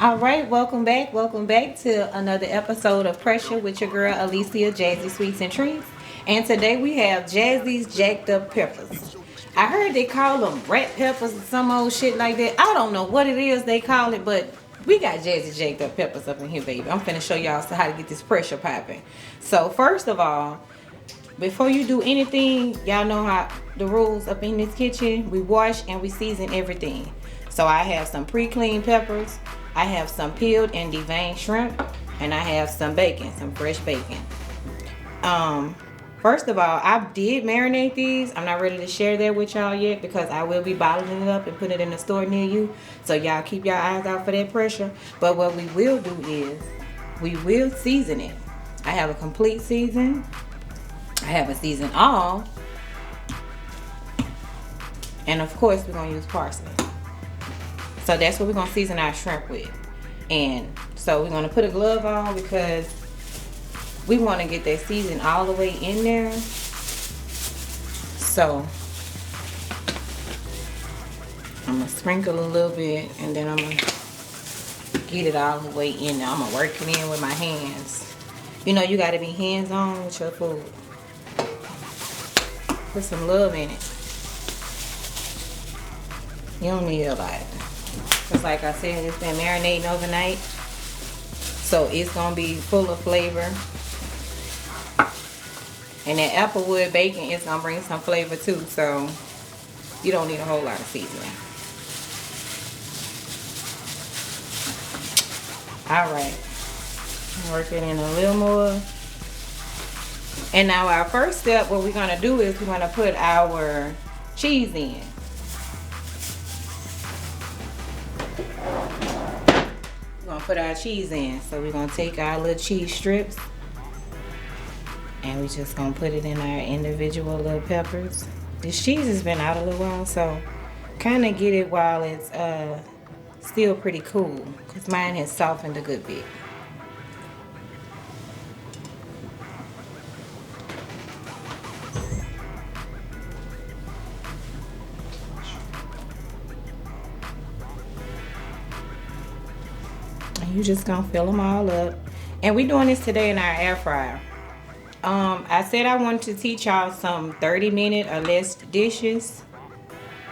All right, welcome back. Welcome back to another episode of Pressure with your girl Alicia, Jazzy Sweetz-N Treatz. And today we have Jazzy's jacked up peppers. I heard they call them rat peppers or some old shit like that. I don't know what it is they call it, but we got Jazzy jacked up peppers up in here, baby. I'm finna show y'all how to get this pressure popping. So first of all, before you do anything, y'all know how the rules up in this kitchen. We wash and we season everything. So I have some pre-cleaned peppers. I have some peeled and deveined shrimp, and I have some bacon, some fresh bacon. First of all, I did marinate these. I'm not ready to share that with y'all yet because I will be bottling it up and put it in the store near you. So y'all keep your eyes out for that pressure. But what we will do is we will season it. I have a complete season. I have a season all. And of course, we're going to use parsley. So that's what we're going to season our shrimp with. And so we're going to put a glove on because we want to get that season all the way in there. So I'm going to sprinkle a little bit and then I'm going to get it all the way in there. I'm going to work it in with my hands. You know, you got to be hands-on with your food. Put some love in it. You don't need a lot. Because like I said, it's been marinating overnight. So it's going to be full of flavor. And that applewood bacon is going to bring some flavor too. So you don't need a whole lot of seasoning. Alright. Work it in a little more. And now our first step, what we're going to do is we're going to put our cheese in. We're going to put our cheese in. So we're going to take our little cheese strips and we're just going to put it in our individual little peppers. This cheese has been out a little while, so kind of get it while it's still pretty cool because mine has softened a good bit. You just gonna fill them all up. And we're doing this today in our air fryer. I said I wanted to teach y'all some 30-minute or less dishes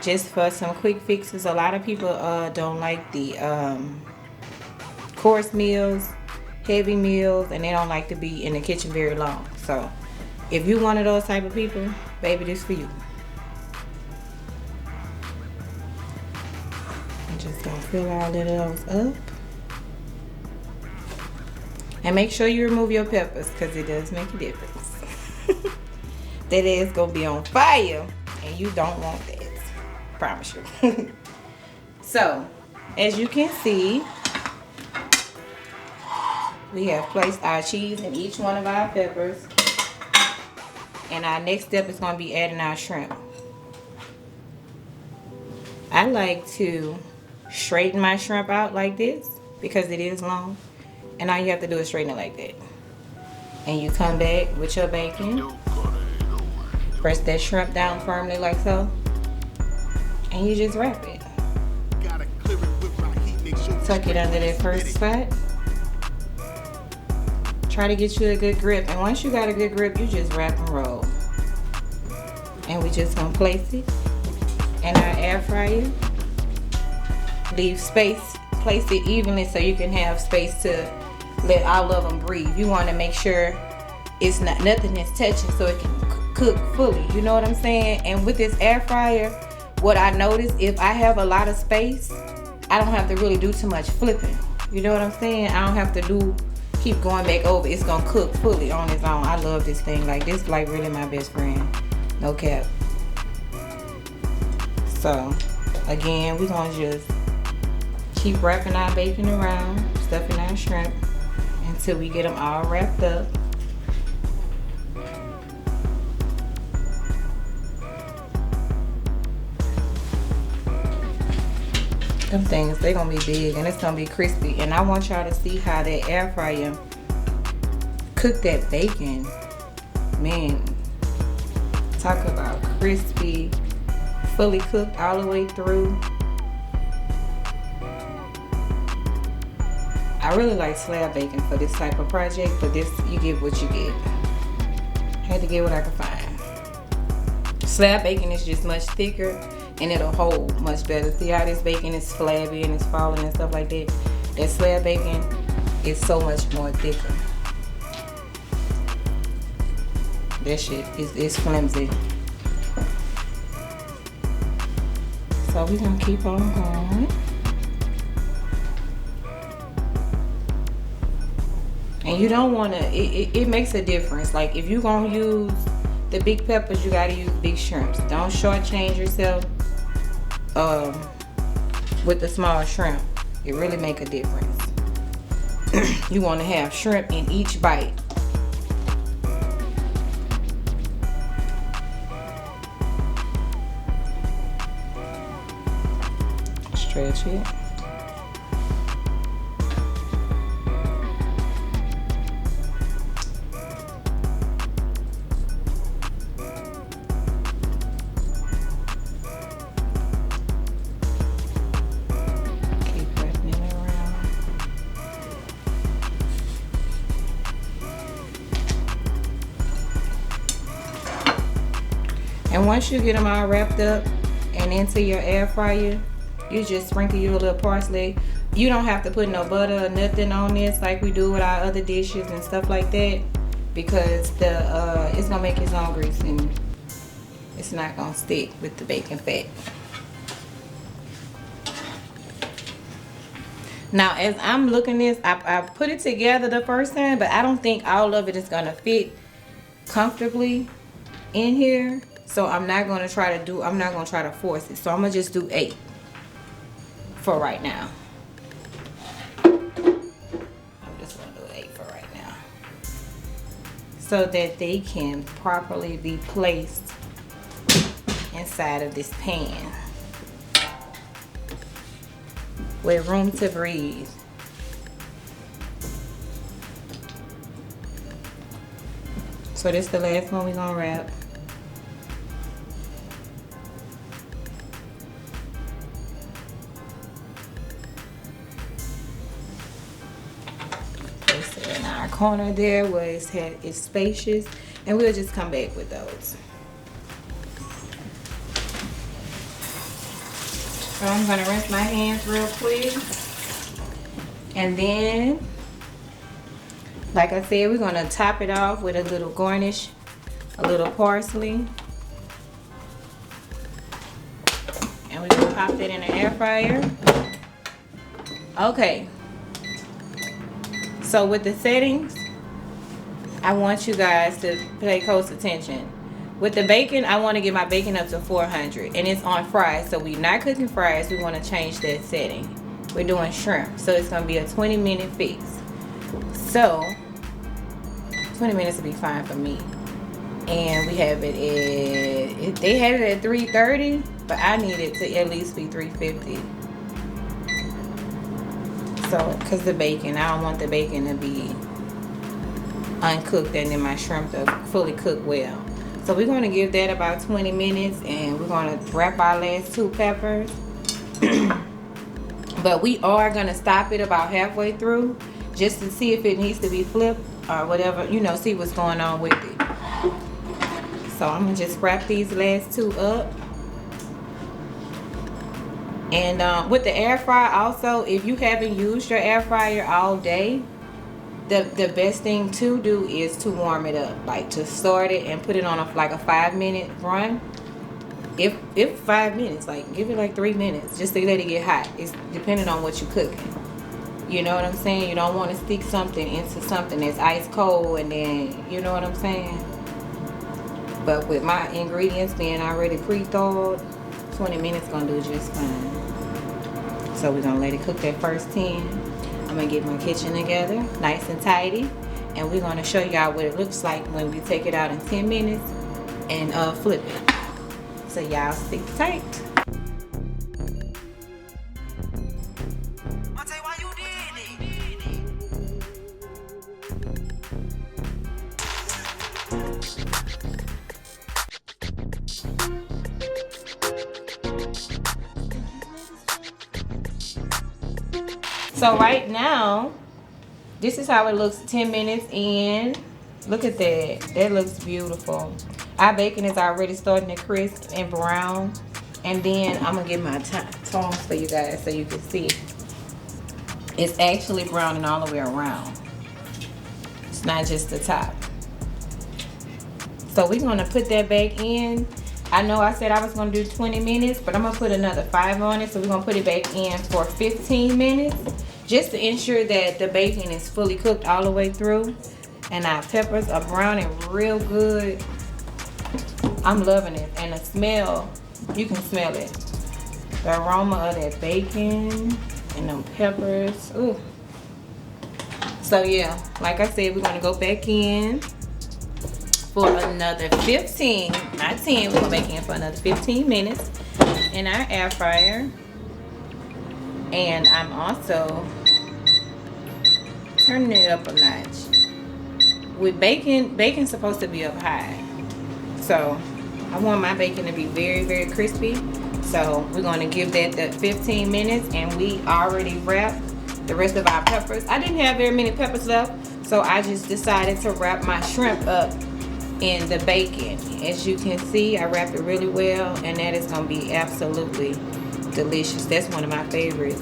just for some quick fixes. A lot of people don't like the course meals, heavy meals, and they don't like to be in the kitchen very long. So if you one of those type of people, baby, this for you. I'm just gonna fill all of those up. And make sure you remove your peppers because it does make a difference. That is going to be on fire and you don't want that. Promise you. So, as you can see, we have placed our cheese in each one of our peppers. And our next step is going to be adding our shrimp. I like to straighten my shrimp out like this because it is long. And all you have to do is straighten it like that. And you come back with your bacon. Press that shrimp down firmly like so. And you just wrap it. Tuck it under that first spot. Try to get you a good grip. And once you got a good grip, you just wrap and roll. And we just gonna place it in our air fryer. Leave space. Place it evenly so you can have space to let all of them breathe. You want to make sure it's not nothing is touching so it can cook fully. You know what I'm saying? And with this air fryer, what I notice, if I have a lot of space, I don't have to really do too much flipping. You know what I'm saying? I don't have to keep going back over. It's gonna cook fully on its own. I love this thing. Like this, like really my best friend. No cap. So again, we're gonna just keep wrapping our bacon around, stuffing our shrimp until we get them all wrapped up. Them things, they're gonna be big and it's gonna be crispy. And I want y'all to see how that air fryer cook that bacon. Man, talk about crispy, fully cooked all the way through. I really like slab baking for this type of project, but this, you get what you get. Had to get what I could find. Slab baking is just much thicker and it'll hold much better. See how this baking is flabby and it's falling and stuff like that? That slab baking is so much more thicker. That shit is flimsy. So we're gonna keep on going. And you don't wanna, it makes a difference. Like if you're gonna use the big peppers, you gotta use big shrimps. Don't shortchange yourself with the small shrimp. It really make a difference. You wanna have shrimp in each bite. Stretch it. And once you get them all wrapped up and into your air fryer, you just sprinkle you a little parsley. You don't have to put no butter or nothing on this like we do with our other dishes and stuff like that, because the it's gonna make its own grease and it's not gonna stick with the bacon fat. Now as I'm looking this, I put it together the first time, but I don't think all of it is gonna fit comfortably in here. So I'm not gonna try to force it. So I'm gonna just do 8 for right now. I'm just gonna do 8 for right now, so that they can properly be placed inside of this pan with room to breathe. So this is the last one we're gonna wrap. In our corner there where it's spacious, and we'll just come back with those. So I'm gonna rinse my hands real quick, and then like I said, we're gonna top it off with a little garnish, a little parsley, and we're gonna pop that in the air fryer. Okay. So with the settings, I want you guys to pay close attention. With the bacon, I want to get my bacon up to 400, and it's on fries. So we're not cooking fries. We want to change that setting. We're doing shrimp, so it's going to be a 20-minute fix. So 20 minutes will be fine for me. And we have it at, they have it at 330, but I need it to at least be 350. So, because the bacon, I don't want the bacon to be uncooked and then my shrimp to fully cook well. So we're going to give that about 20 minutes, and we're going to wrap our last 2 peppers. But we are going to stop it about halfway through just to see if it needs to be flipped or whatever, you know, see what's going on with it. So I'm going to just wrap these last 2 up. And with the air fryer also, if you haven't used your air fryer all day, the best thing to do is to warm it up, like to start it and put it on like a 5-minute run. If 5 minutes, like give it like 3 minutes just to let it get hot. It's depending on what you're cooking. You know what I'm saying? You don't want to stick something into something that's ice cold and then, you know what I'm saying? But with my ingredients being already pre-thawed, 20 minutes gonna do just fine. So we're gonna let it cook that first 10. I'm gonna get my kitchen together, nice and tidy, and we're gonna show y'all what it looks like when we take it out in 10 minutes and flip it. So y'all stick tight. So right now, this is how it looks 10 minutes in. Look at that. That looks beautiful. Our bacon is already starting to crisp and brown. And then I'm gonna get my tongs for you guys so you can see. It's actually browning all the way around. It's not just the top. So we're gonna put that back in. I know I said I was gonna do 20 minutes, but I'm gonna put another 5 on it. So we're gonna put it back in for 15 minutes, just to ensure that the bacon is fully cooked all the way through. And our peppers are browning real good. I'm loving it. And the smell, you can smell it. The aroma of that bacon and them peppers. Ooh. So yeah, like I said, we're gonna go back in for another 15, not 10, we're gonna back in for another 15 minutes in our air fryer. And I'm also turning it up a notch. With bacon, bacon's supposed to be up high. So I want my bacon to be very, very crispy. So we're gonna give that the 15 minutes, and we already wrapped the rest of our peppers. I didn't have very many peppers left, so I just decided to wrap my shrimp up in the bacon. As you can see, I wrapped it really well, and that is gonna be absolutely delicious. That's one of my favorites,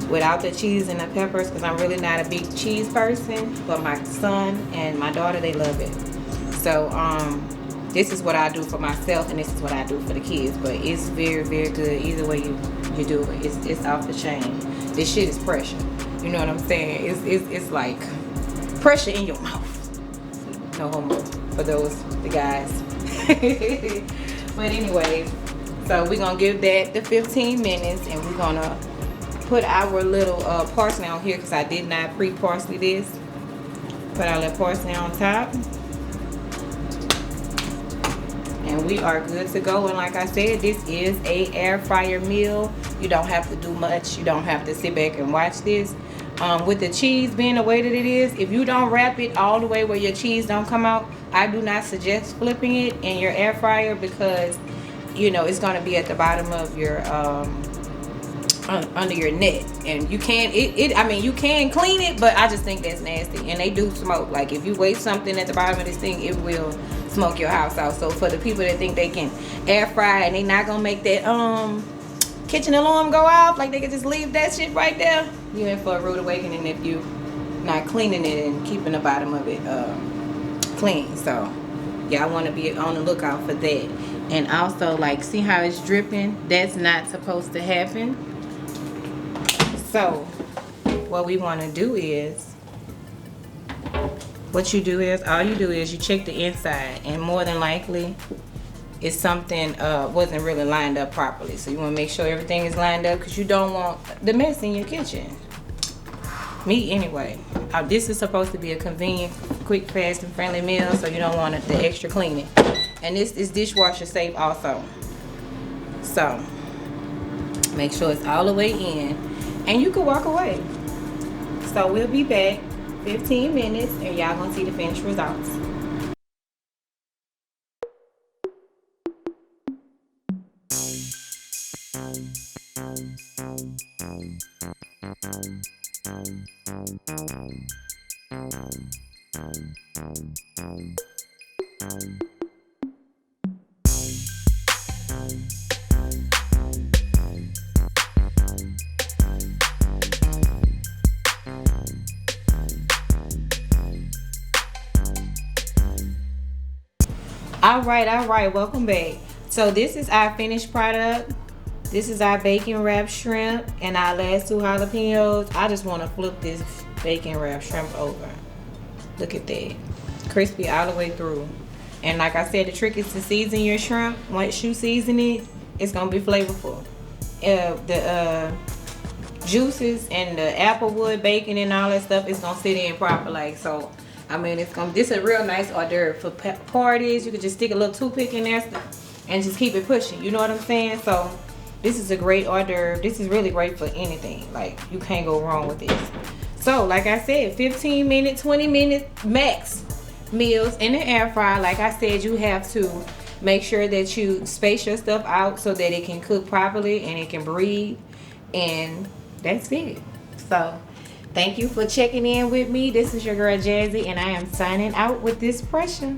without the cheese and the peppers, because I'm really not a big cheese person, but my son and my daughter, they love it. So this is what I do for myself, and this is what I do for the kids. But it's very, very good either way you do it. It's off the chain. This shit is pressure. You know what I'm saying? It's like pressure in your mouth. No homo for the guys. But anyways, so we're gonna give that the 15 minutes, and we're gonna put our little parsley on here, because I did not pre-parsley this. Put our little parsley on top. And we are good to go. And like I said, this is a air fryer meal. You don't have to do much. You don't have to sit back and watch this. With the cheese being the way that it is, if you don't wrap it all the way where your cheese don't come out, I do not suggest flipping it in your air fryer, because you know it's going to be at the bottom of your under your net, and you can't I mean, you can clean it, but I just think that's nasty. And they do smoke. Like if you waste something at the bottom of this thing, it will smoke your house out. So for the people that think they can air fry and they not gonna make that kitchen alarm go off, like they can just leave that shit right there, you're in for a rude awakening if you not cleaning it and keeping the bottom of it clean. So yeah, I want to be on the lookout for that. And also, like, see how it's dripping? That's not supposed to happen. So what we want to do is, all you do is you check the inside, and more than likely it's something wasn't really lined up properly. So you want to make sure everything is lined up, because you don't want the mess in your kitchen. Me anyway. This is supposed to be a convenient, quick, fast, and friendly meal, so you don't want the extra cleaning. And this is dishwasher safe also. So make sure it's all the way in, and you can walk away. So we'll be back 15 minutes, and y'all gonna see the finished results. All right, welcome back. So this is our finished product. This is our bacon wrapped shrimp and our last 2 jalapenos. I just want to flip this bacon wrapped shrimp over. Look at that. Crispy all the way through. And like I said, the trick is to season your shrimp. Once you season it, it's going to be flavorful. The juices and the applewood bacon and all that stuff is going to sit in proper. Like, so I mean, this is a real nice hors d'oeuvre for parties. You could just stick a little toothpick in there and just keep it pushing. You know what I'm saying? So this is a great hors d'oeuvre. This is really great for anything. Like, you can't go wrong with this. So like I said, 15 minute, 20 minute max meals in the air fryer. Like I said, you have to make sure that you space your stuff out so that it can cook properly and it can breathe. And that's it. So Thank you for checking in with me. This is your girl Jazzy, and I am signing out with this pressure.